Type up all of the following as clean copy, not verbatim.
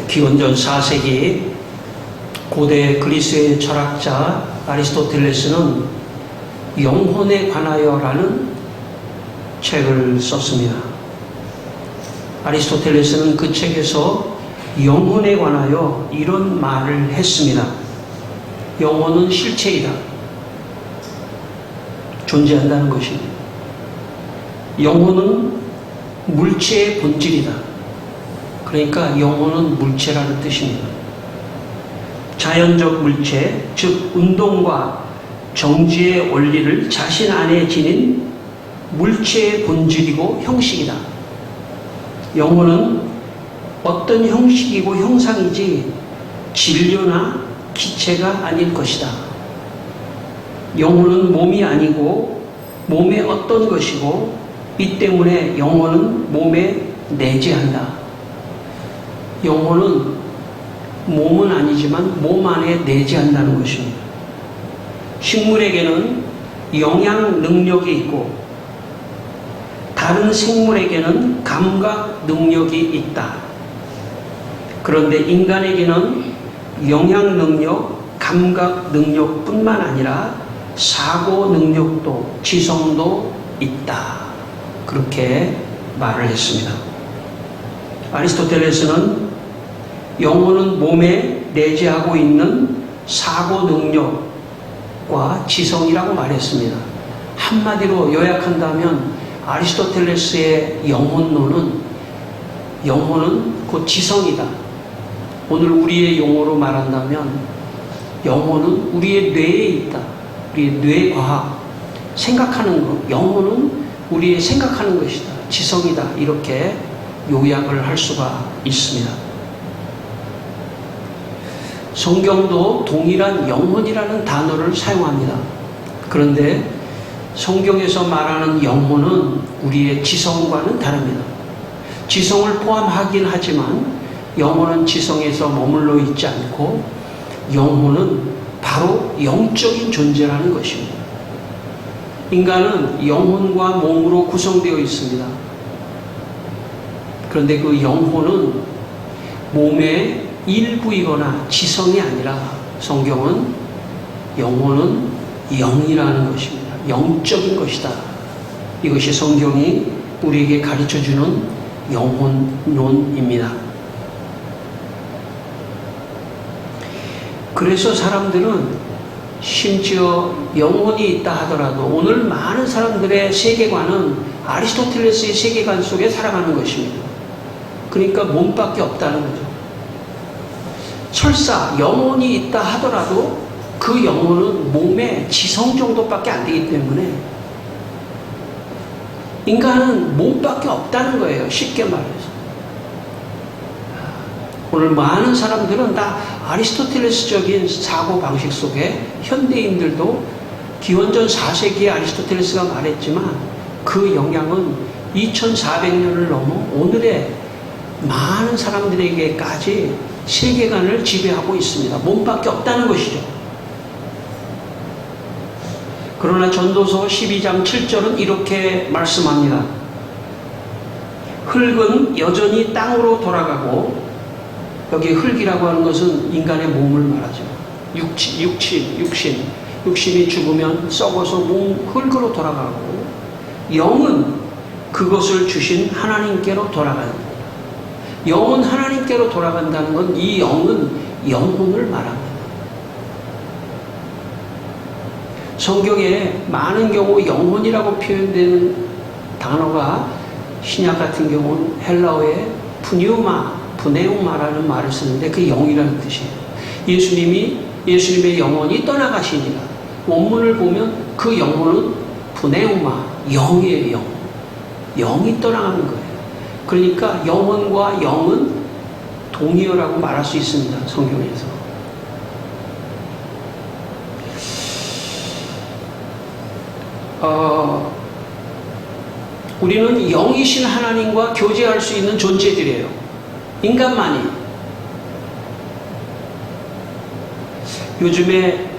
기원전 4세기 고대 그리스의 철학자 아리스토텔레스는 영혼에 관하여라는 책을 썼습니다. 아리스토텔레스는 그 책에서 영혼에 관하여 이런 말을 했습니다. 영혼은 실체이다. 존재한다는 것입니다. 영혼은 물체의 본질이다. 그러니까 영혼은 물체라는 뜻입니다. 자연적 물체, 즉 운동과 정지의 원리를 자신 안에 지닌 물체의 본질이고 형식이다. 영혼은 어떤 형식이고 형상이지 진료나 기체가 아닐 것이다. 영혼은 몸이 아니고 몸의 어떤 것이고 이 때문에 영혼은 몸에 내재한다. 영혼은 몸은 아니지만 몸 안에 내재한다는 것입니다. 식물에게는 영양 능력이 있고 다른 생물에게는 감각 능력이 있다. 그런데 인간에게는 영양 능력, 감각 능력뿐만 아니라 사고 능력도, 지성도 있다. 그렇게 말을 했습니다. 아리스토텔레스는 영혼은 몸에 내재하고 있는 사고 능력과 지성이라고 말했습니다. 한마디로 요약한다면 아리스토텔레스의 영혼론은 영혼은 곧 지성이다. 오늘 우리의 용어로 말한다면 영혼은 우리의 뇌에 있다. 우리의 뇌과학, 생각하는 것. 영혼은 우리의 생각하는 것이다. 지성이다. 이렇게 요약을 할 수가 있습니다. 성경도 동일한 영혼이라는 단어를 사용합니다. 그런데 성경에서 말하는 영혼은 우리의 지성과는 다릅니다. 지성을 포함하긴 하지만 영혼은 지성에서 머물러 있지 않고 영혼은 바로 영적인 존재라는 것입니다. 인간은 영혼과 몸으로 구성되어 있습니다. 그런데 그 영혼은 몸의 일부이거나 지성이 아니라 성경은 영혼은 영이라는 것입니다. 영적인 것이다. 이것이 성경이 우리에게 가르쳐주는 영혼론입니다. 그래서 사람들은 심지어 영혼이 있다 하더라도 오늘 많은 사람들의 세계관은 아리스토텔레스의 세계관 속에 살아가는 것입니다. 그러니까 몸밖에 없다는 거죠. 설사 영혼이 있다 하더라도 그 영혼은 몸의 지성 정도밖에 안 되기 때문에 인간은 몸밖에 없다는 거예요. 쉽게 말해서. 오늘 많은 사람들은 다 아리스토텔레스적인 사고방식 속에 현대인들도 기원전 4세기에 아리스토텔레스가 말했지만 그 영향은 2400년을 넘어 오늘의 많은 사람들에게까지 세계관을 지배하고 있습니다. 몸밖에 없다는 것이죠. 그러나 전도서 12장 7절은 이렇게 말씀합니다. 흙은 여전히 땅으로 돌아가고, 여기 흙이라고 하는 것은 인간의 몸을 말하죠. 육신이 죽으면 썩어서 흙으로 돌아가고, 영은 그것을 주신 하나님께로 돌아간다. 영은 하나님께로 돌아간다는 건 이 영은 영혼을 말합니다. 성경에 많은 경우 영혼이라고 표현되는 단어가 신약 같은 경우는 헬라어의 부네우마라는 말을 쓰는데 그 영이라는 뜻이에요. 예수님의 영혼이 떠나가시니라. 원문을 보면 그 영혼은 부네우마, 영이에요. 영이 떠나가는 거예요. 그러니까 영혼과 영은 동의어라고 말할 수 있습니다. 성경에서. 우리는 영이신 하나님과 교제할 수 있는 존재들이에요. 인간만이. 요즘에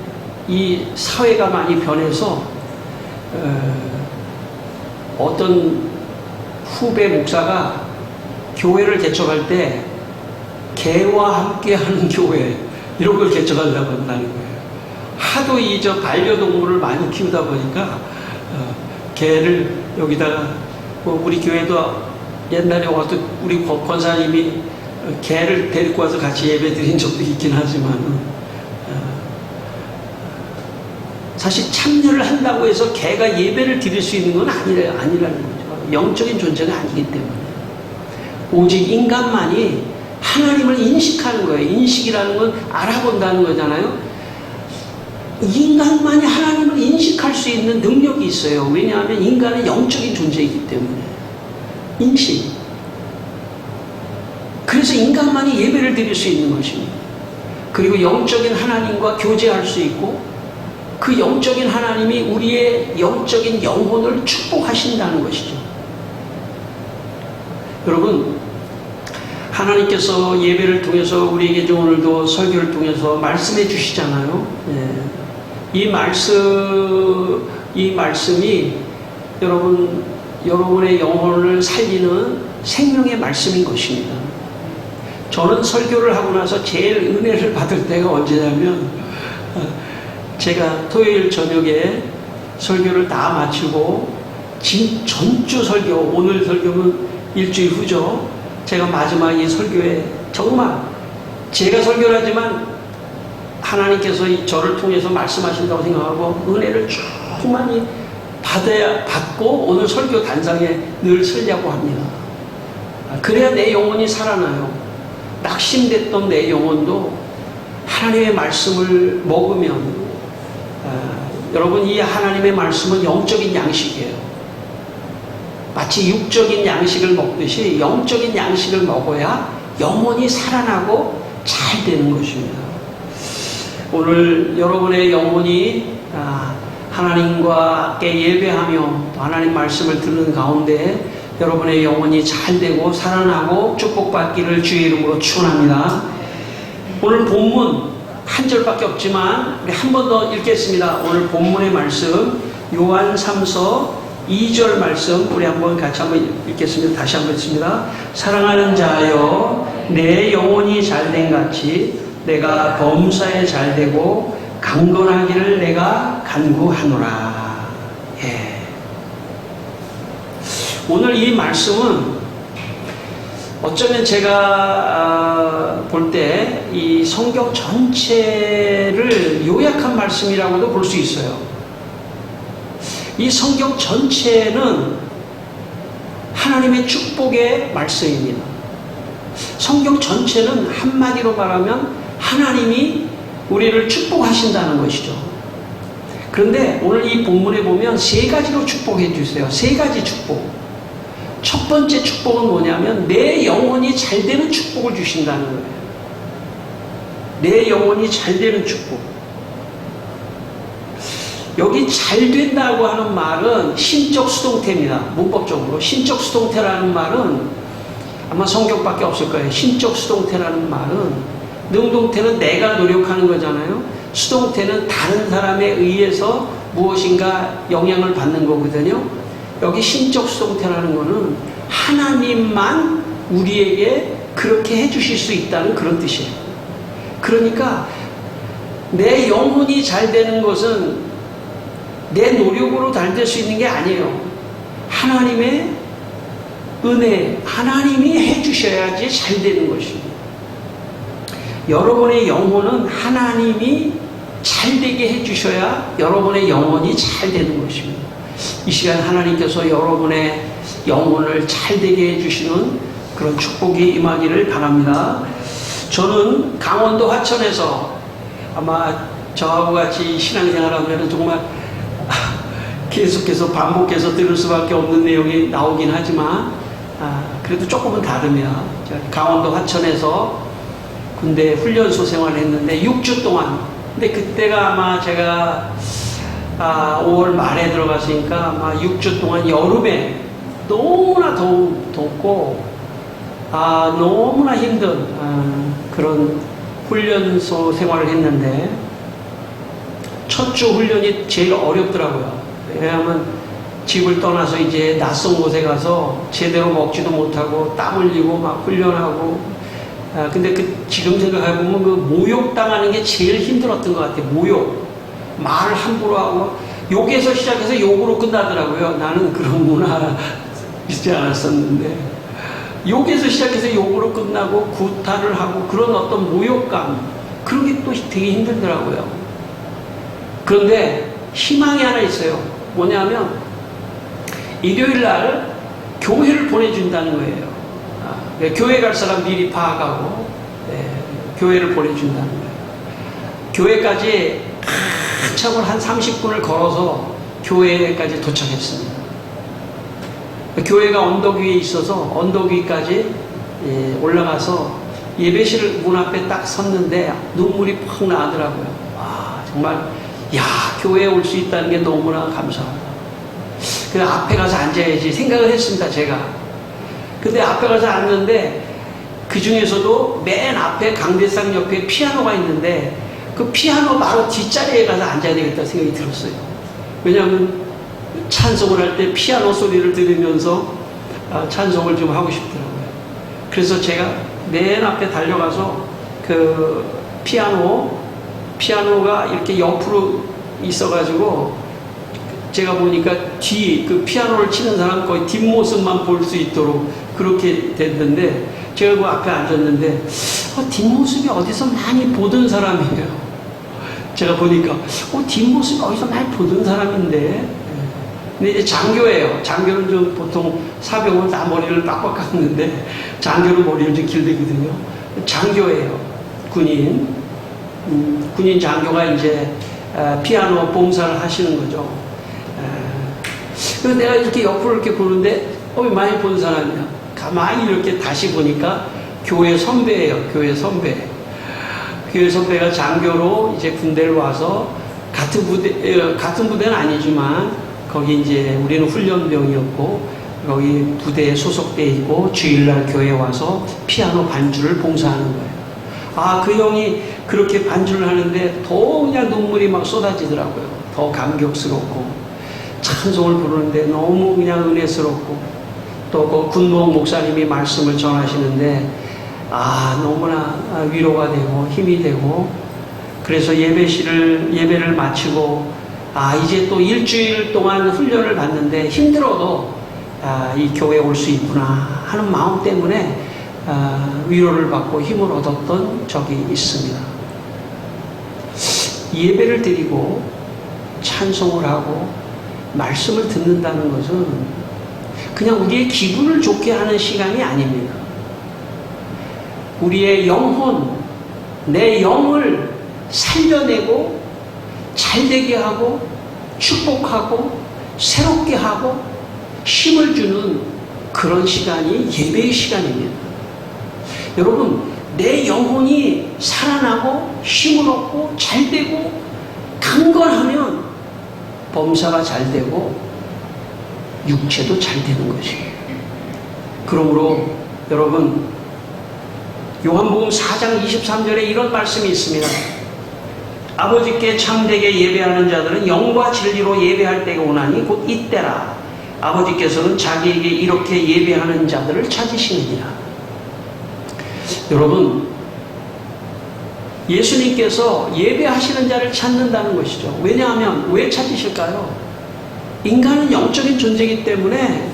이 사회가 많이 변해서 어떤 후배 목사가 교회를 개척할 때 개와 함께하는 교회 이런 걸 개척하려고 한다는 거예요. 하도 이 반려동물을 많이 키우다 보니까 개를 여기다가 우리 교회도 옛날에 와도 우리 권사님이 개를 데리고 와서 같이 예배 드린 적도 있긴 하지만 사실 참여를 한다고 해서 개가 예배를 드릴 수 있는 건 아니라는 거죠. 영적인 존재가 아니기 때문에 오직 인간만이 하나님을 인식하는 거예요. 인식이라는 건 알아본다는 거잖아요. 인간만이 하나님을 인식할 수 있는 능력이 있어요. 왜냐하면 인간은 영적인 존재이기 때문에 인식. 그래서 인간만이 예배를 드릴 수 있는 것입니다. 그리고 영적인 하나님과 교제할 수 있고 그 영적인 하나님이 우리의 영적인 영혼을 축복하신다는 것이죠. 여러분, 하나님께서 예배를 통해서 우리에게 오늘도 설교를 통해서 말씀해 주시잖아요. 이 말씀이 여러분의 영혼을 살리는 생명의 말씀인 것입니다. 저는 설교를 하고 나서 제일 은혜를 받을 때가 언제냐면 제가 토요일 저녁에 설교를 다 마치고 전주 설교, 오늘 설교는 일주일 후죠. 제가 마지막 이 설교에 정말 제가 설교를 하지만 하나님께서 저를 통해서 말씀하신다고 생각하고 은혜를 충만히 받고 오늘 설교 단상에 늘 서려고 합니다. 그래야 내 영혼이 살아나요. 낙심됐던 내 영혼도 하나님의 말씀을 먹으면 여러분, 이 하나님의 말씀은 영적인 양식이에요. 마치 육적인 양식을 먹듯이 영적인 양식을 먹어야 영혼이 살아나고 잘 되는 것입니다. 오늘 여러분의 영혼이 하나님과 함께 예배하며 하나님 말씀을 듣는 가운데 여러분의 영혼이 잘 되고 살아나고 축복받기를 주의 이름으로 축원합니다. 오늘 본문 한 절밖에 없지만 우리 한 번 더 읽겠습니다. 오늘 본문의 말씀 요한 3서 2절 말씀 우리 한번 같이 한번 읽겠습니다. 다시 한번 읽습니다. 사랑하는 자여, 내 영혼이 잘된 같이 내가 범사에 잘되고 강건하기를 내가 간구하노라. 예. 오늘 이 말씀은 어쩌면 제가 볼 때 이 성경 전체를 요약한 말씀이라고도 볼 수 있어요. 이 성경 전체는 하나님의 축복의 말씀입니다. 성경 전체는 한마디로 말하면 하나님이 우리를 축복하신다는 것이죠. 그런데 오늘 이 본문에 보면 세 가지로 축복해 주세요. 세 가지 축복. 첫 번째 축복은 뭐냐면 내 영혼이 잘 되는 축복을 주신다는 거예요. 내 영혼이 잘 되는 축복. 여기 잘 된다고 하는 말은 신적 수동태입니다. 문법적으로. 신적 수동태라는 말은 아마 성경밖에 없을 거예요. 신적 수동태라는 말은 능동태는 내가 노력하는 거잖아요. 수동태는 다른 사람에 의해서 무엇인가 영향을 받는 거거든요. 여기 신적 수동태라는 거는 하나님만 우리에게 그렇게 해주실 수 있다는 그런 뜻이에요. 그러니까 내 영혼이 잘 되는 것은 내 노력으로 잘 될 수 있는 게 아니에요. 하나님의 은혜, 하나님이 해주셔야지 잘 되는 것입니다. 여러분의 영혼은 하나님이 잘 되게 해주셔야 여러분의 영혼이 잘 되는 것입니다. 이 시간 하나님께서 여러분의 영혼을 잘 되게 해주시는 그런 축복이 임하기를 바랍니다. 저는 강원도 화천에서 아마 저하고 같이 신앙생활하면 정말 계속해서 반복해서 들을 수밖에 없는 내용이 나오긴 하지만 그래도 조금은 다릅니다. 강원도 화천에서 군대 훈련소 생활을 했는데 6주 동안, 근데 그때가 아마 제가 5월 말에 들어갔으니까 아마 6주 동안 여름에 너무나 덥고 너무나 힘든 그런 훈련소 생활을 했는데 첫 주 훈련이 제일 어렵더라고요. 왜냐하면 집을 떠나서 이제 낯선 곳에 가서 제대로 먹지도 못하고 땀 흘리고 막 훈련하고 근데 지금 생각해보면 그 모욕당하는 게 제일 힘들었던 것 같아요. 모욕. 말을 함부로 하고, 욕에서 시작해서 욕으로 끝나더라고요. 나는 그런 문화 있지 않았었는데. 욕에서 시작해서 욕으로 끝나고, 구타를 하고, 그런 어떤 모욕감, 그런 게 또 되게 힘들더라고요. 그런데 희망이 하나 있어요. 뭐냐면, 일요일 날 교회를 보내준다는 거예요. 교회 갈 사람 미리 파악하고, 교회를 보내준다는 거예요. 교회까지 한참을 한 30분을 걸어서 교회까지 도착했습니다. 교회가 언덕 위에 있어서 언덕 위까지 올라가서 예배실 문 앞에 딱 섰는데 눈물이 팍 나더라고요. 와, 정말, 야, 교회에 올 수 있다는 게 너무나 감사하다. 그래서 앞에 가서 앉아야지 생각을 했습니다, 제가. 근데 앞에 가서 앉는데 그 중에서도 맨 앞에 강대상 옆에 피아노가 있는데 그 피아노 바로 뒷자리에 가서 앉아야 되겠다 생각이 들었어요. 왜냐하면 찬송을 할 때 피아노 소리를 들으면서 찬송을 좀 하고 싶더라고요. 그래서 제가 맨 앞에 달려가서 그 피아노가 이렇게 옆으로 있어가지고 제가 보니까 그 피아노를 치는 사람 거의 뒷모습만 볼 수 있도록 그렇게 됐는데 제가 그 앞에 앉았는데 뒷모습이 어디서 많이 보던 사람이에요. 제가 보니까 뒷모습이 어디서 많이 보던 사람인데 근데 이제 장교예요. 장교는 좀 보통 사병은 다 머리를 빡빡 깎는데 장교는 머리를 좀 길들거든요. 장교예요. 군인 장교가 이제 피아노 봉사를 하시는 거죠. 그래서 내가 이렇게 옆으로 이렇게 보는데 많이 본 사람이야. 가만히 이렇게 다시 보니까 교회 선배예요. 교회 선배가 장교로 이제 군대를 와서 같은 부대는 아니지만 거기 이제 우리는 훈련병이었고 거기 부대에 소속돼 있고 주일날 교회에 와서 피아노 반주를 봉사하는 거예요. 그 형이 그렇게 반주를 하는데 더 그냥 눈물이 막 쏟아지더라고요. 더 감격스럽고 찬송을 부르는데 너무 그냥 은혜스럽고 또 그 군목 목사님이 말씀을 전하시는데 너무나 위로가 되고 힘이 되고 그래서 예배를 마치고 이제 또 일주일 동안 훈련을 받는데 힘들어도 이 교회에 올 수 있구나 하는 마음 때문에 위로를 받고 힘을 얻었던 적이 있습니다. 예배를 드리고 찬송을 하고 말씀을 듣는다는 것은 그냥 우리의 기분을 좋게 하는 시간이 아닙니다. 우리의 영혼, 내 영을 살려내고 잘되게 하고 축복하고 새롭게 하고 힘을 주는 그런 시간이 예배의 시간입니다. 여러분, 내 영혼이 살아나고 힘을 얻고 잘되고 강건하면 범사가 잘되고 육체도 잘되는 것이에요. 그러므로 여러분, 요한복음 4장 23절에 이런 말씀이 있습니다. 아버지께 참되게 예배하는 자들은 영과 진리로 예배할 때가 오나니 곧 이때라. 아버지께서는 자기에게 이렇게 예배하는 자들을 찾으시느니라. 여러분, 예수님께서 예배하시는 자를 찾는다는 것이죠. 왜냐하면 왜 찾으실까요? 인간은 영적인 존재이기 때문에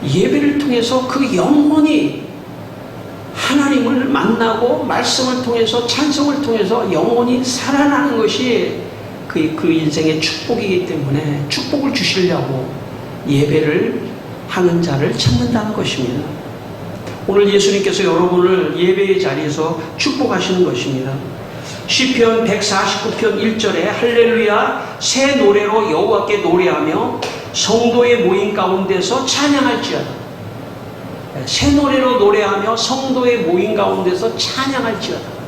예배를 통해서 그 영혼이 하나님을 만나고 말씀을 통해서 찬송을 통해서 영혼이 살아나는 것이 그 인생의 축복이기 때문에 축복을 주시려고 예배를 하는 자를 찾는다는 것입니다. 오늘 예수님께서 여러분을 예배의 자리에서 축복하시는 것입니다. 시편 149편 1절에 할렐루야 새 노래로 여호와께 노래하며 성도의 모임 가운데서 찬양할지어다. 새 노래로 노래하며 성도의 모임 가운데서 찬양할지어다.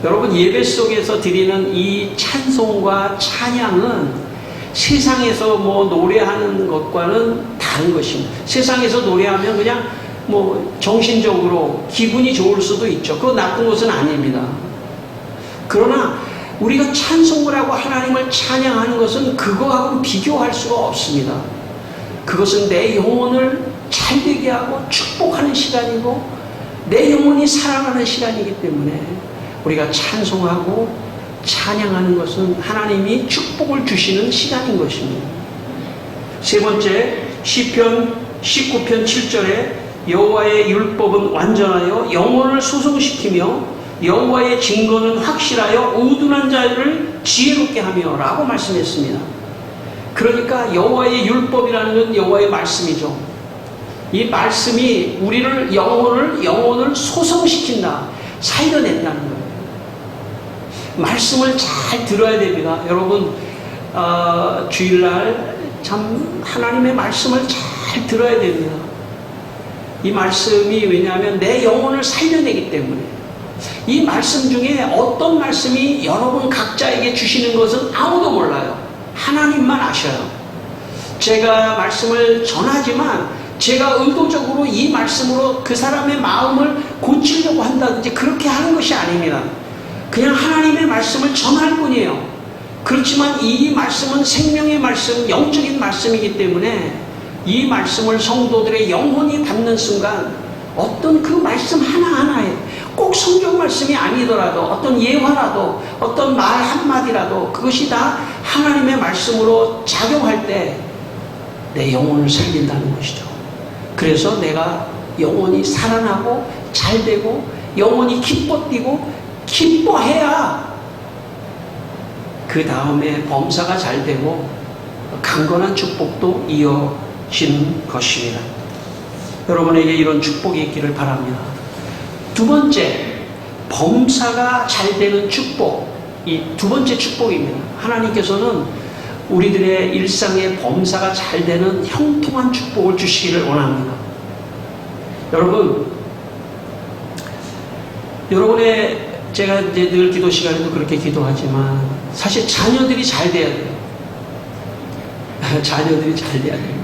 여러분, 예배 속에서 드리는 이 찬송과 찬양은 세상에서 노래하는 것과는 다른 것입니다. 세상에서 노래하면 그냥 정신적으로 기분이 좋을 수도 있죠. 그거 나쁜 것은 아닙니다. 그러나 우리가 찬송을 하고 하나님을 찬양하는 것은 그거하고 비교할 수가 없습니다. 그것은 내 영혼을 잘되게 하고 축복하는 시간이고 내 영혼이 살아나는 시간이기 때문에 우리가 찬송하고 찬양하는 것은 하나님이 축복을 주시는 시간인 것입니다. 세 번째, 시편 19편 7절에 여호와의 율법은 완전하여 영혼을 소성시키며 여호와의 증거는 확실하여 우둔한 자를 지혜롭게 하며 라고 말씀했습니다. 그러니까 여호와의 율법이라는 건 여호와의 말씀이죠. 이 말씀이 우리를 영혼을 소성시킨다, 살려낸다는 거예요. 말씀을 잘 들어야 됩니다. 여러분, 주일날 참 하나님의 말씀을 잘 들어야 됩니다. 이 말씀이 왜냐하면 내 영혼을 살려내기 때문에. 이 말씀 중에 어떤 말씀이 여러분 각자에게 주시는 것은 아무도 몰라요. 하나님만 아셔요. 제가 말씀을 전하지만 제가 의도적으로 이 말씀으로 그 사람의 마음을 고치려고 한다든지 그렇게 하는 것이 아닙니다. 그냥 하나님의 말씀을 전할 뿐이에요. 그렇지만 이 말씀은 생명의 말씀, 영적인 말씀이기 때문에 이 말씀을 성도들의 영혼이 받는 순간 어떤 그 말씀 하나하나에 꼭 성경 말씀이 아니더라도 어떤 예화라도 어떤 말 한마디라도 그것이 다 하나님의 말씀으로 작용할 때 내 영혼을 살린다는 것이죠. 그래서 내가 영혼이 살아나고 잘되고 영혼이 기뻐 뛰고 기뻐해야 그 다음에 범사가 잘되고 강건한 축복도 이어지는 것입니다. 여러분에게 이런 축복이 있기를 바랍니다. 두 번째, 범사가 잘되는 축복. 이 두 번째 축복입니다. 하나님께서는 우리들의 일상의 범사가 잘되는 형통한 축복을 주시기를 원합니다. 여러분의 제가 이제 늘 기도 시간에도 그렇게 기도하지만 사실 자녀들이 잘 돼야 돼요. 자녀들이 잘 돼야 돼요.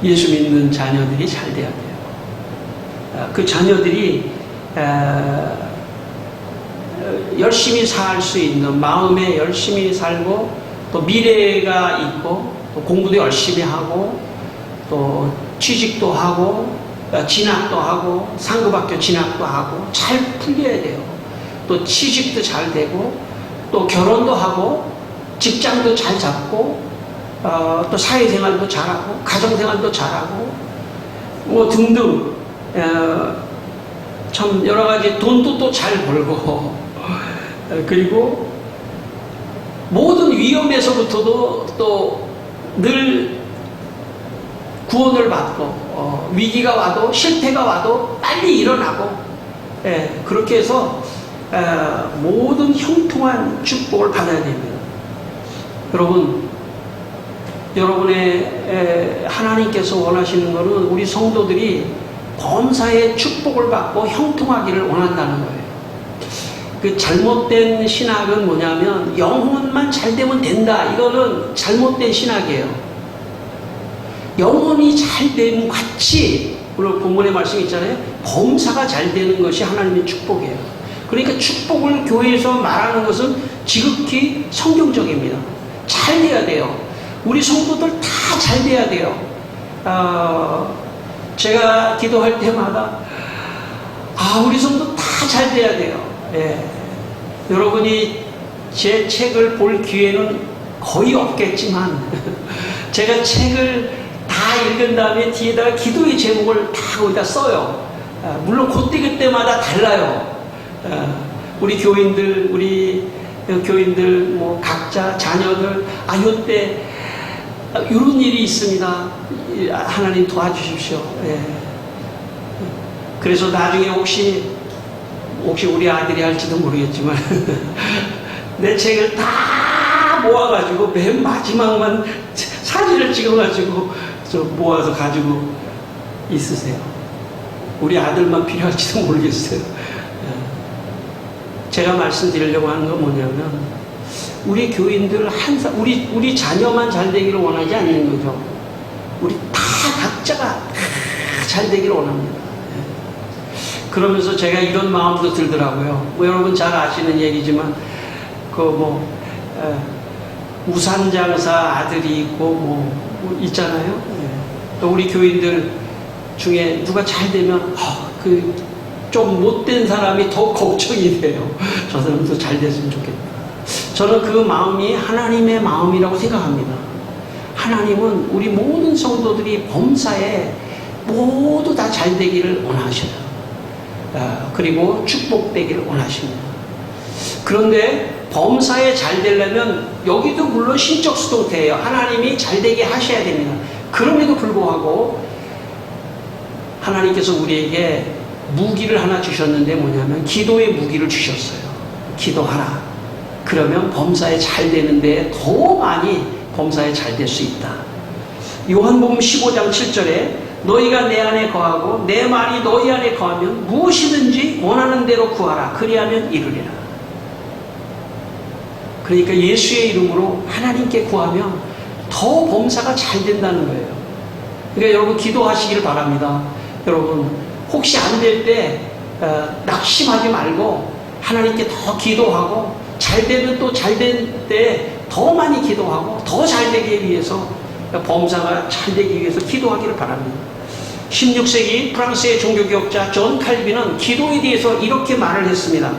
예수 믿는 자녀들이 잘 돼야 돼요. 그 자녀들이 열심히 살 수 있는 마음에 열심히 살고 또 미래가 있고 또 공부도 열심히 하고 또 취직도 하고 진학도 하고 상급학교 진학도 하고 잘 풀려야 돼요. 또 취직도 잘 되고 또 결혼도 하고 직장도 잘 잡고 또 사회생활도 잘하고 가정생활도 잘하고 뭐 등등 참 여러가지 돈도 또 잘 벌고 그리고 모든 위험에서부터도 또 늘 구원을 받고 위기가 와도 실패가 와도 빨리 일어나고 그렇게 해서 모든 형통한 축복을 받아야 됩니다. 여러분의 하나님께서 원하시는 것은 우리 성도들이 범사의 축복을 받고 형통하기를 원한다는 거예요. 그 잘못된 신학은 뭐냐면 영혼만 잘 되면 된다. 이거는 잘못된 신학이에요. 영혼이 잘 되면 같이 오늘 본문의 말씀이 있잖아요. 범사가 잘 되는 것이 하나님의 축복이에요. 그러니까 축복을 교회에서 말하는 것은 지극히 성경적입니다. 잘 돼야 돼요. 우리 성도들 다 잘 돼야 돼요. 제가 기도할 때마다 우리 성도 다 잘 돼야 돼요. 여러분이 제 책을 볼 기회는 거의 없겠지만 제가 책을 다 읽은 다음에 뒤에다가 기도의 제목을 다 거기다 써요. 물론 그때마다 달라요. 우리 교인들 뭐 각자 자녀들 요때 이런 일이 있습니다. 하나님 도와주십시오. 그래서 나중에 혹시 우리 아들이 할지도 모르겠지만 내 책을 다 모아가지고 맨 마지막만 사진을 찍어가지고 모아서 가지고 있으세요. 우리 아들만 필요할지도 모르겠어요. 제가 말씀드리려고 하는 건 뭐냐면 우리 교인들 우리 자녀만 잘 되기를 원하지 않는 거죠. 우리 다 각자가 다 잘 되기를 원합니다. 그러면서 제가 이런 마음도 들더라고요. 여러분 잘 아시는 얘기지만 우산장사 아들이 있고 뭐 있잖아요. 또 우리 교인들 중에 누가 잘 되면 좀 못된 사람이 더 걱정이 돼요. 저 사람도 잘 됐으면 좋겠다. 저는 그 마음이 하나님의 마음이라고 생각합니다. 하나님은 우리 모든 성도들이 범사에 모두 다 잘 되기를 원하셔요. 그리고 축복되기를 원하십니다. 그런데 범사에 잘 되려면 여기도 물론 신적 수동태예요. 하나님이 잘 되게 하셔야 됩니다. 그럼에도 불구하고 하나님께서 우리에게 무기를 하나 주셨는데 뭐냐면 기도의 무기를 주셨어요. 기도하라. 그러면 범사에 잘 되는데 더 많이 범사에 잘 될 수 있다. 요한복음 15장 7절에 너희가 내 안에 거하고 내 말이 너희 안에 거하면 무엇이든지 원하는 대로 구하라. 그리하면 이루리라. 그러니까 예수의 이름으로 하나님께 구하면 더 범사가 잘 된다는 거예요. 그러니까 여러분 기도하시기를 바랍니다. 여러분 혹시 안 될 때 낙심하지 말고 하나님께 더 기도하고 잘 되면 또 잘 될 때 더 많이 기도하고 더 잘 되기 위해서 범사가 잘 되기 위해서 기도하기를 바랍니다. 16세기 프랑스의 종교개혁자 존 칼빈은 기도에 대해서 이렇게 말을 했습니다.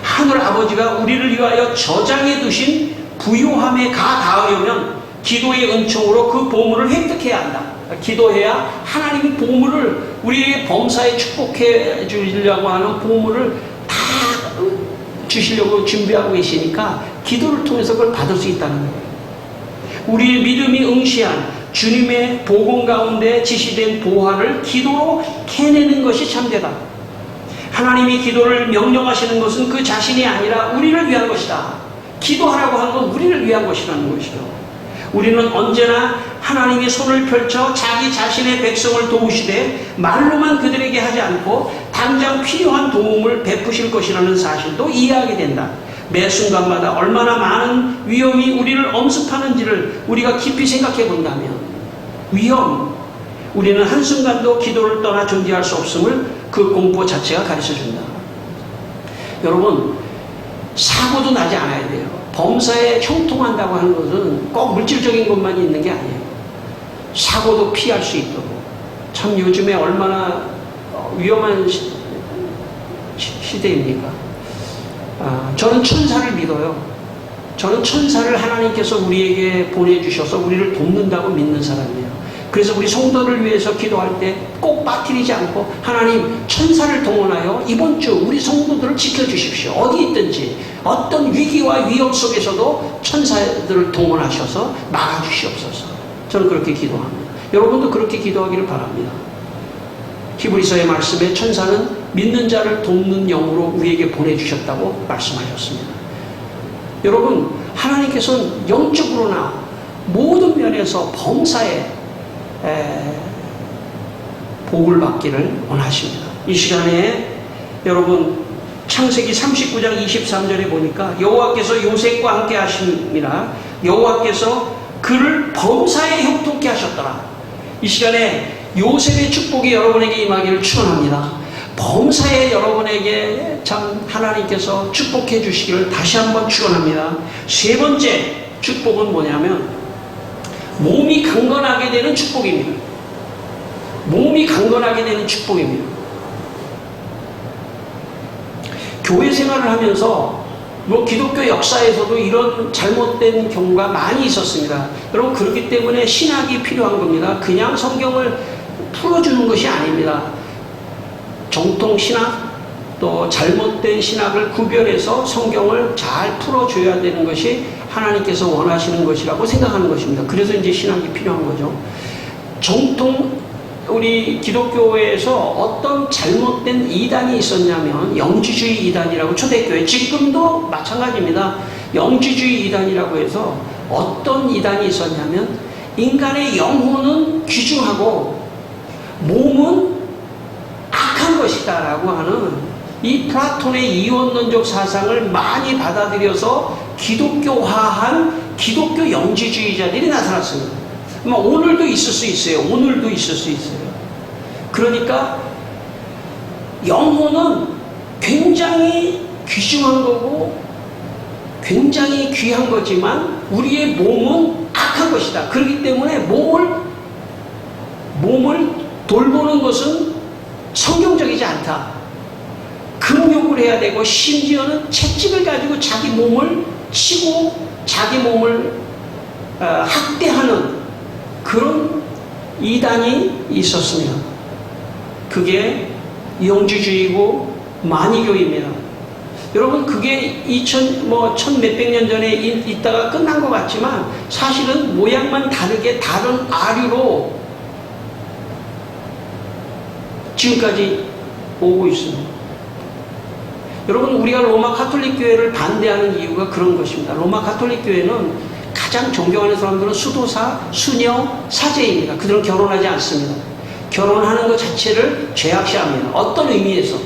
하늘 아버지가 우리를 위하여 저장해 두신 부요함에 가 닿으려면 기도의 은총으로 그 보물을 획득해야 한다. 기도해야 하나님이 보물을 우리의 범사에 축복해 주려고 하는 보물을 다 주시려고 준비하고 계시니까 기도를 통해서 그걸 받을 수 있다는 거예요. 우리의 믿음이 응시한 주님의 복음 가운데 지시된 보화를 기도로 캐내는 것이 참되다. 하나님이 기도를 명령하시는 것은 그 자신이 아니라 우리를 위한 것이다. 기도하라고 하는 건 우리를 위한 것이라는 것이죠. 우리는 언제나 하나님이 손을 펼쳐 자기 자신의 백성을 도우시되 말로만 그들에게 하지 않고 당장 필요한 도움을 베푸실 것이라는 사실도 이해하게 된다. 매 순간마다 얼마나 많은 위험이 우리를 엄습하는지를 우리가 깊이 생각해 본다면 위험, 우리는 한순간도 기도를 떠나 존재할 수 없음을 그 공포 자체가 가르쳐준다. 여러분 사고도 나지 않아야 돼요. 범사에 형통한다고 하는 것은 꼭 물질적인 것만 있는 게 아니에요. 사고도 피할 수 있도록. 참 요즘에 얼마나 위험한 시대입니까? 저는 천사를 믿어요. 저는 천사를 하나님께서 우리에게 보내주셔서 우리를 돕는다고 믿는 사람이에요. 그래서 우리 성도를 위해서 기도할 때 꼭 빠뜨리지 않고 하나님 천사를 동원하여 이번 주 우리 성도들을 지켜주십시오. 어디 있든지 어떤 위기와 위협 속에서도 천사들을 동원하셔서 막아주시옵소서. 저는 그렇게 기도합니다. 여러분도 그렇게 기도하기를 바랍니다. 히브리서의 말씀에 천사는 믿는 자를 돕는 영으로 우리에게 보내주셨다고 말씀하셨습니다. 여러분 하나님께서는 영적으로나 모든 면에서 범사에 복을 받기를 원하십니다. 이 시간에 여러분 창세기 39장 23절에 보니까 여호와께서 요셉과 함께 하심이라 여호와께서 그를 범사에 형통케 하셨더라. 이 시간에 요셉의 축복이 여러분에게 임하기를 축원합니다. 범사에 여러분에게 참 하나님께서 축복해 주시기를 다시 한번 축원합니다. 세 번째 축복은 뭐냐면 몸이 강건하게 되는 축복입니다. 몸이 강건하게 되는 축복입니다. 교회 생활을 하면서 기독교 역사에서도 이런 잘못된 경우가 많이 있었습니다. 여러분 그렇기 때문에 신학이 필요한 겁니다. 그냥 성경을 풀어주는 것이 아닙니다. 정통 신학 또 잘못된 신학을 구별해서 성경을 잘 풀어줘야 되는 것이 하나님께서 원하시는 것이라고 생각하는 것입니다. 그래서 이제 신학이 필요한 거죠. 정통 우리 기독교에서 어떤 잘못된 이단이 있었냐면 영지주의 이단이라고 초대교회 지금도 마찬가지입니다. 영지주의 이단이라고 해서 어떤 이단이 있었냐면 인간의 영혼은 귀중하고 몸은 악한 것이다 라고 하는 이 플라톤의 이원론적 사상을 많이 받아들여서 기독교화한 기독교 영지주의자들이 나타났습니다. 오늘도 있을 수 있어요. 오늘도 있을 수 있어요. 그러니까 영혼은 굉장히 귀중한 거고 굉장히 귀한 거지만 우리의 몸은 악한 것이다. 그렇기 때문에 몸을 돌보는 것은 성경적이지 않다. 금욕을 해야 되고 심지어는 채찍을 가지고 자기 몸을 치고 자기 몸을 학대하는 그런 이단이 있었으며 그게 영주주의고 만이교입니다. 여러분 그게 1000 몇백 년 전에 있다가 끝난 것 같지만 사실은 모양만 다르게 다른 아류로 지금까지 오고 있습니다. 여러분 우리가 로마 가톨릭 교회를 반대하는 이유가 그런 것입니다. 로마 가톨릭 교회는 가장 존경하는 사람들은 수도사, 수녀, 사제입니다. 그들은 결혼하지 않습니다. 결혼하는 것 자체를 죄악시합니다. 어떤 의미에서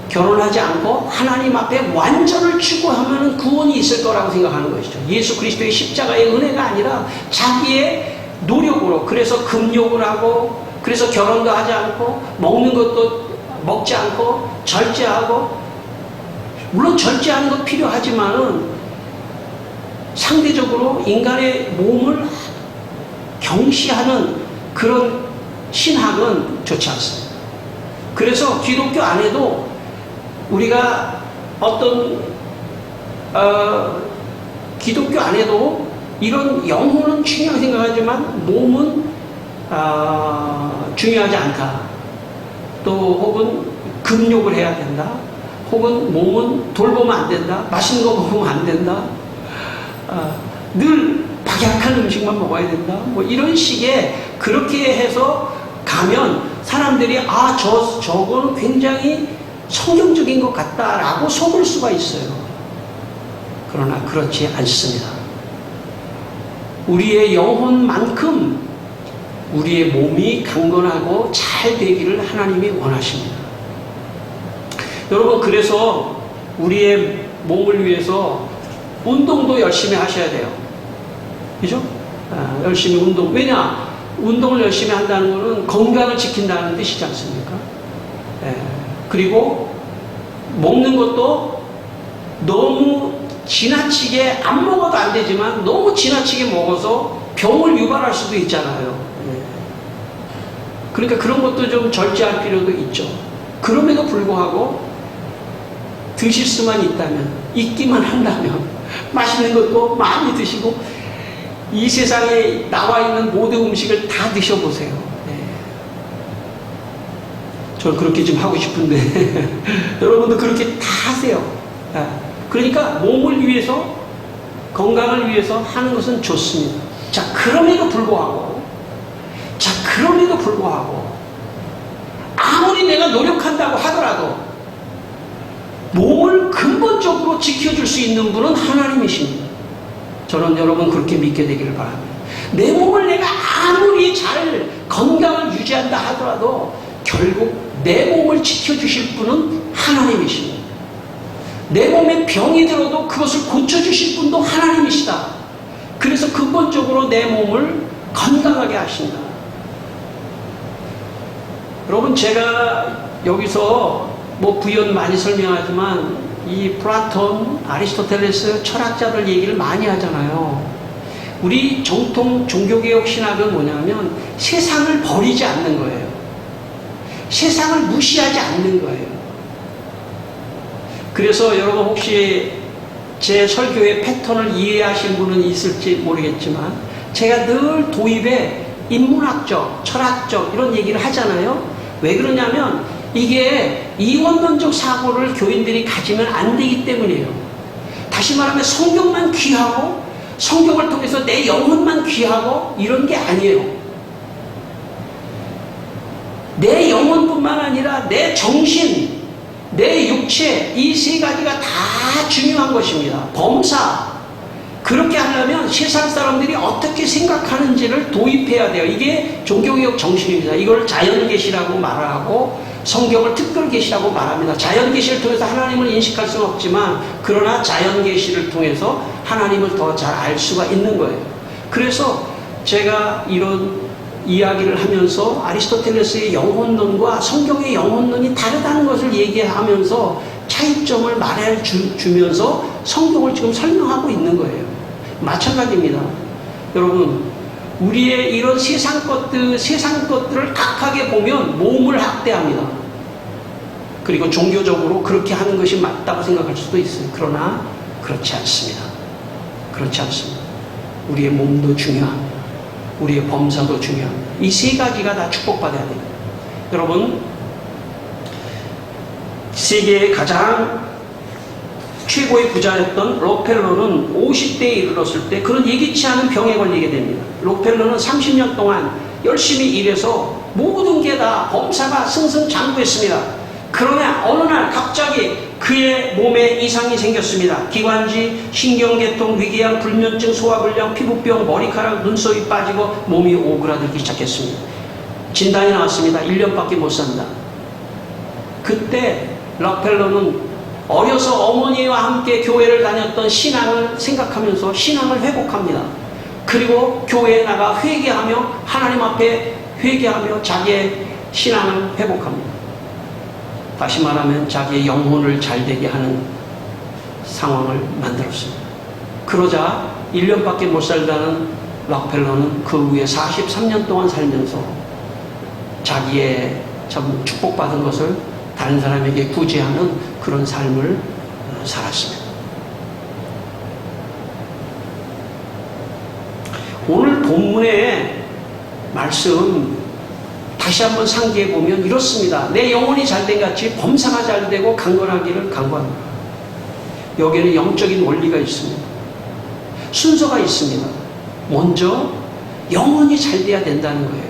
결혼하지 않고 하나님 앞에 완전을 추구하면 구원이 있을 거라고 생각하는 것이죠. 예수 그리스도의 십자가의 은혜가 아니라 자기의 노력으로, 그래서 금욕을 하고, 그래서 결혼도 하지 않고, 먹는 것도 먹지 않고, 절제하고, 물론 절제하는 것 필요하지만은 상대적으로 인간의 몸을 경시하는 그런 신학은 좋지 않습니다. 그래서 기독교 안에도 우리가 기독교 안에도 이런 영혼은 중요하게 생각하지만 몸은 중요하지 않다. 또 혹은 금욕을 해야 된다. 혹은 몸은 돌보면 안 된다. 맛있는 거 먹으면 안 된다. 늘 박약한 음식만 먹어야 된다. 뭐 이런 식의 그렇게 해서 가면 사람들이 저거는 굉장히 성경적인 것 같다라고 속을 수가 있어요. 그러나 그렇지 않습니다. 우리의 영혼만큼 우리의 몸이 강건하고 잘 되기를 하나님이 원하십니다. 여러분 그래서 우리의 몸을 위해서 운동도 열심히 하셔야 돼요. 그죠? 열심히 운동. 왜냐? 운동을 열심히 한다는 것은 건강을 지킨다는 뜻이지 않습니까? 그리고 먹는 것도 너무 지나치게 안 먹어도 안 되지만 너무 지나치게 먹어서 병을 유발할 수도 있잖아요. 그러니까 그런 것도 좀 절제할 필요도 있죠. 그럼에도 불구하고 드실 수만 있기만 한다면 맛있는 것도 많이 드시고 이 세상에 나와 있는 모든 음식을 다 드셔보세요. 저는 그렇게 좀 하고 싶은데 여러분도 그렇게 다 하세요. 그러니까 몸을 위해서, 건강을 위해서 하는 것은 좋습니다. 그럼에도 불구하고 아무리 내가 노력한다고 하더라도 몸을 근본적으로 지켜줄 수 있는 분은 하나님이십니다. 저는 여러분 그렇게 믿게 되기를 바랍니다. 내 몸을 내가 아무리 잘 건강을 유지한다 하더라도 결국 내 몸을 지켜주실 분은 하나님이십니다. 내 몸에 병이 들어도 그것을 고쳐주실 분도 하나님이시다. 그래서 근본적으로 내 몸을 건강하게 하신다. 여러분 제가 여기서 부연 많이 설명하지만 이 플라톤, 아리스토텔레스 철학자들 얘기를 많이 하잖아요. 우리 정통 종교개혁 신학은 뭐냐면 세상을 버리지 않는 거예요. 세상을 무시하지 않는 거예요. 그래서 여러분 혹시 제 설교의 패턴을 이해하신 분은 있을지 모르겠지만 제가 늘 도입에 인문학적, 철학적 이런 얘기를 하잖아요. 왜 그러냐면 이게 이원론적 사고를 교인들이 가지면 안 되기 때문이에요. 다시 말하면 성경만 귀하고 성경을 통해서 내 영혼만 귀하고 이런 게 아니에요. 내 영혼뿐만 아니라 내 정신, 내 육체 이 세 가지가 다 중요한 것입니다. 범사. 그렇게 하려면 세상 사람들이 어떻게 생각하는지를 도입해야 돼요. 이게 종교개혁 정신입니다. 이걸 자연계시라고 말하고 성경을 특별계시라고 말합니다. 자연계시를 통해서 하나님을 인식할 수는 없지만 그러나 자연계시를 통해서 하나님을 더 잘 알 수가 있는 거예요. 그래서 제가 이런 이야기를 하면서 아리스토텔레스의 영혼론과 성경의 영혼론이 다르다는 것을 얘기하면서 차이점을 말해주면서 성경을 지금 설명하고 있는 거예요. 마찬가지입니다. 여러분 우리의 이런 세상 것들을 각하게 보면 몸을 학대합니다. 그리고 종교적으로 그렇게 하는 것이 맞다고 생각할 수도 있어요. 그러나 그렇지 않습니다. 그렇지 않습니다. 우리의 몸도 중요합니다. 우리의 범사도 중요합니다. 이 세 가지가 다 축복받아야 됩니다. 여러분, 세계의 가장 최고의 부자였던 록펠러는 50대에 이르렀을 때 그런 예기치 않은 병에 걸리게 됩니다. 록펠러는 30년 동안 열심히 일해서 모든 게 다 범사가 승승장구했습니다. 그러나 어느 날 갑자기 그의 몸에 이상이 생겼습니다. 기관지, 신경계통, 위궤양, 불면증, 소화불량, 피부병, 머리카락, 눈썹이 빠지고 몸이 오그라들기 시작했습니다. 진단이 나왔습니다. 1년밖에 못 산다. 그때 록펠러는 어려서 어머니와 함께 교회를 다녔던 신앙을 생각하면서 신앙을 회복합니다. 그리고 교회에 나가 회개하며 하나님 앞에 회개하며 자기의 신앙을 회복합니다. 다시 말하면 자기의 영혼을 잘되게 하는 상황을 만들었습니다. 그러자 1년밖에 못 살다는 록펠러는 그 후에 43년 동안 살면서 자기의 참 축복받은 것을 다른 사람에게 구제하는 그런 삶을 살았습니다. 오늘 본문의 말씀 다시 한번 상기해 보면 이렇습니다. 내 영혼이 잘된 같이 범사가 잘되고 강건하기를 간구합니다. 여기에는 영적인 원리가 있습니다. 순서가 있습니다. 먼저 영혼이 잘돼야 된다는 거예요.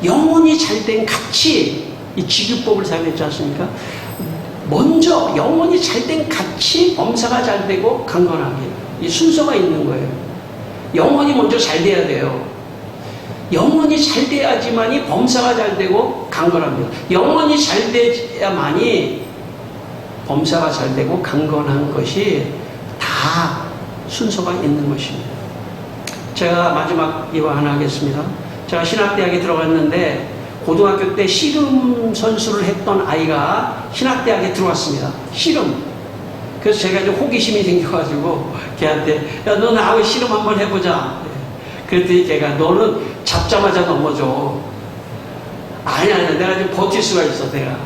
영혼이 잘된 같이, 이 직유법을 사용했지 않습니까? 먼저 영혼이 잘된 같이 범사가 잘되고 강건하게, 이 순서가 있는 거예요. 영혼이 먼저 잘돼야 돼요. 영혼이 잘돼야지만이 범사가 잘되고 강건합니다. 영혼이 잘돼야만이 범사가 잘되고 강건한 것이 다 순서가 있는 것입니다. 제가 마지막 이와 하나 하겠습니다. 제가 신학대학에 들어갔는데 고등학교 때 씨름 선수를 했던 아이가 신학대학에 들어왔습니다. 씨름. 그래서 제가 좀 호기심이 생겨가지고 걔한테, 야, 너 나하고 씨름 한번 해보자. 그랬더니 걔가, 너는 잡자마자 넘어져. 아니야, 내가 좀 버틸 수가 있어. 내가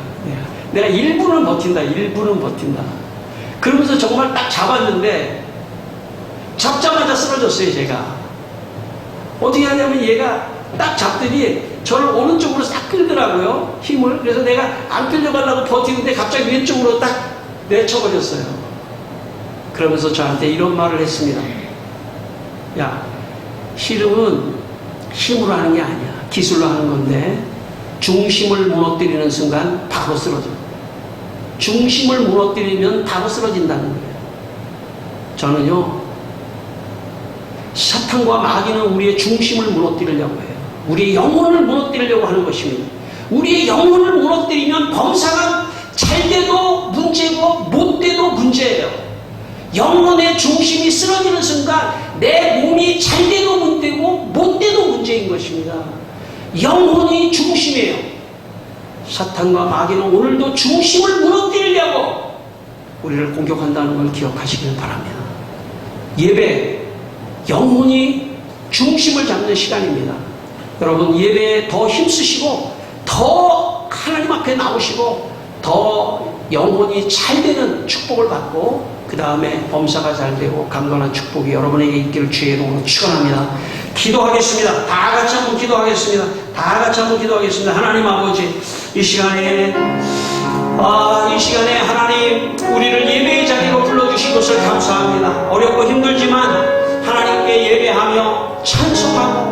1분은 버틴다. 1분은 버틴다. 그러면서 정말 딱 잡았는데 잡자마자 쓰러졌어요. 제가 어떻게 하냐면 얘가 딱 잡더니 저를 오른쪽으로 싹 끌더라고요, 힘을. 그래서 내가 안 끌려가려고 버티는데 갑자기 왼쪽으로 딱 내쳐버렸어요. 그러면서 저한테 이런 말을 했습니다. 야, 씨름은 힘으로 하는 게 아니야. 기술로 하는 건데 중심을 무너뜨리는 순간 바로 쓰러져. 중심을 무너뜨리면 바로 쓰러진다는 거예요. 저는요, 사탄과 마귀는 우리의 중심을 무너뜨리려고 해요. 우리의 영혼을 무너뜨리려고 하는 것입니다. 우리의 영혼을 무너뜨리면 범사가 잘 돼도 문제고 못 돼도 문제예요. 영혼의 중심이 쓰러지는 순간 내 몸이 잘 돼도 문제고 못 돼도 문제인 것입니다. 영혼이 중심이에요. 사탄과 마귀는 오늘도 중심을 무너뜨리려고 우리를 공격한다는 걸 기억하시길 바랍니다. 예배, 영혼이 중심을 잡는 시간입니다. 여러분, 예배에 더 힘쓰시고 더 하나님 앞에 나오시고 더 영혼이 잘 되는 축복을 받고 그 다음에 범사가 잘 되고 강건한 축복이 여러분에게 있기를 주의 이름으로 축원합니다. 기도하겠습니다. 다 같이 한번 기도하겠습니다. 다 같이 한번 기도하겠습니다. 하나님 아버지, 이 시간에 하나님 우리를 예배의 자리로 불러주신 것을 감사합니다. 어렵고 힘들지만 하나님께 예배하며 찬송하고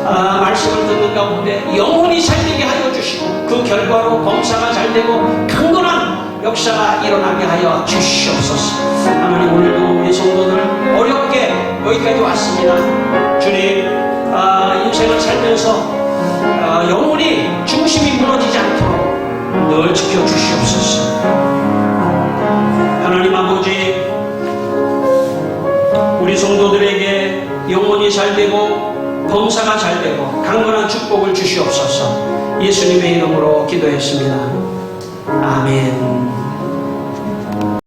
말씀을 듣는 가운데 영혼이 잘되게 하여 주시고 그 결과로 범사가 잘되고 강건한 역사가 일어나게 하여 주시옵소서. 하나님, 오늘도 우리 성도들 어렵게 여기까지 왔습니다. 주님, 인생을 살면서 영혼이 중심이 무너지지 않도록 늘 지켜주시옵소서. 하나님 아버지, 우리 성도들에게 영혼이 잘되고 범사가 잘되고 강건한 축복을 주시옵소서. 예수님의 이름으로 기도했습니다. 아멘.